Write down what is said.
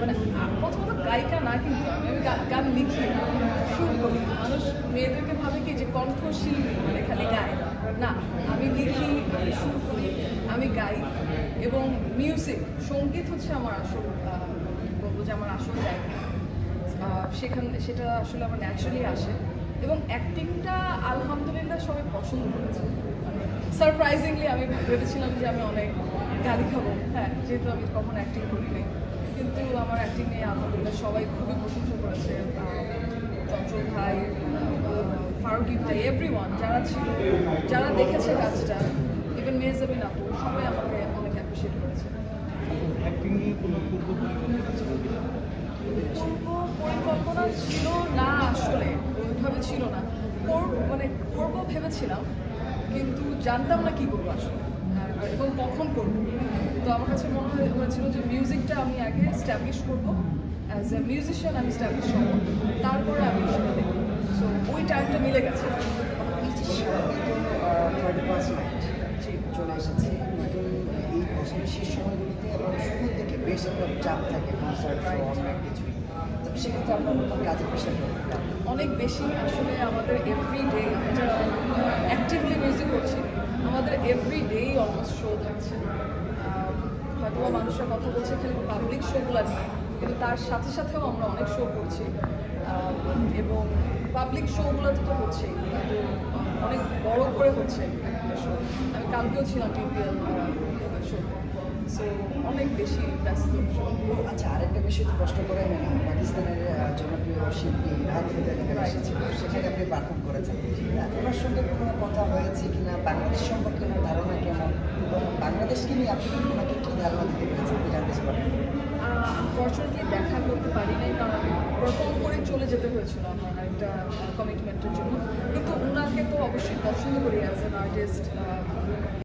মানে প্রথমত গায়িকা না, কিন্তু আমি গান লিখি, সুর করি। মানুষ মেয়েদেরকে ভাবে কি যে কণ্ঠশিল্পী মানে খালি গায়, না, আমি লিখি, আমি সুর করি, আমি গাই। এবং মিউজিক, সঙ্গীত হচ্ছে আমার আসল, বলবো যে আমার আসল জায়গা। সেটা আসলে আমার ন্যাচারালি আসে। এবং অ্যাক্টিংটা আলহামদুলিল্লাহ সবাই পছন্দ করেছে। সারপ্রাইজিংলি আমি ভেবেছিলাম যে আমি অনেক গালি খাবো, হ্যাঁ, যেহেতু আমি কখনো অ্যাক্টিং করিনি, কিন্তু আমার অ্যাক্টিং নিয়ে আলহামদুলিল্লাহ সবাই খুবই প্রশংসা করেছে। চঞ্চল ভাই, ফারুকি ভাই, এভরিওয়ান যারা ছিল, যারা দেখেছে কাজটা, ইভেন মেহজাবিন আপু, সবাই আমাকে অনেক অ্যাপ্রিসিয়েট করেছে। পূর্ব পরিকল্পনা ছিল না, আসলে ওইভাবে ছিল না। মানে করবো ভেবেছিলাম, কিন্তু জানতাম না কি করবো আসলে, এবং কখন করবো। তো আমার কাছে মনে হয়েছিল যে মিউজিকটা আমি আগে স্ট্যাবলিশ করবো, অ্যাজ এ মিউজিশিয়ান আমি স্ট্যাবলিশ হবো, তারপরে আমি সেটা দেখবো। সো ওই টাইমটা মিলে গেছে। চলে এসেছে নতুন এই বছরের শেষ সময়গুলিতে এবং শুরু থেকে বেশ একটা চাপ থাকে কনসার্ট অনেক কিছুই। তবে সেক্ষেত্রে আপনার নতুন কাজের প্রেশার অনেক বেশি। আসলে আমাদের এভরিডে, আমরা যারা অ্যাক্টিভলি মিউজিক করছি, আমাদের এভরিডেই অলমোস্ট শো থাকছে। হয়তো মানুষের কথা বলছে খালি পাবলিক শোগুলো নিয়ে, কিন্তু তার সাথে সাথেও আমরা অনেক শো করছি। এবং পাবলিক শোগুলোতে তো হচ্ছেই, কিন্তু অনেক বড় করে হচ্ছে শো। আমি কালকেও ছিলাম টিপিএল শো, সো অনেক বেশি ব্যস্ত শো। আচ্ছা, আরেকটা বিষয় তো কষ্ট করে পাকিস্তানের জনপ্রিয় শিল্পী রাহাত ফতেহ এখানে এসেছিল, সেখানে আপনি পারফর্ম করেছেন। ওনার সঙ্গে কোনো কথা হয়েছে কিনা, বাংলাদেশ সম্পর্কে ওনার ধারণা কেমন, এবং বাংলাদেশকে নিয়ে আপনি ওনাকে কী ধারণা দিতে পেরেছেন জানতে পারেন? আনফর্চুনেটলি দেখা করতে পারি নাই, কারণ আমি পারফর্ম করে চলে যেতে হয়েছিল আমার একটা কমিটমেন্টের জন্য। কিন্তু ওনাকে তো অবশ্যই পছন্দ করি অ্যাজ অ্যান আর্টিস্ট।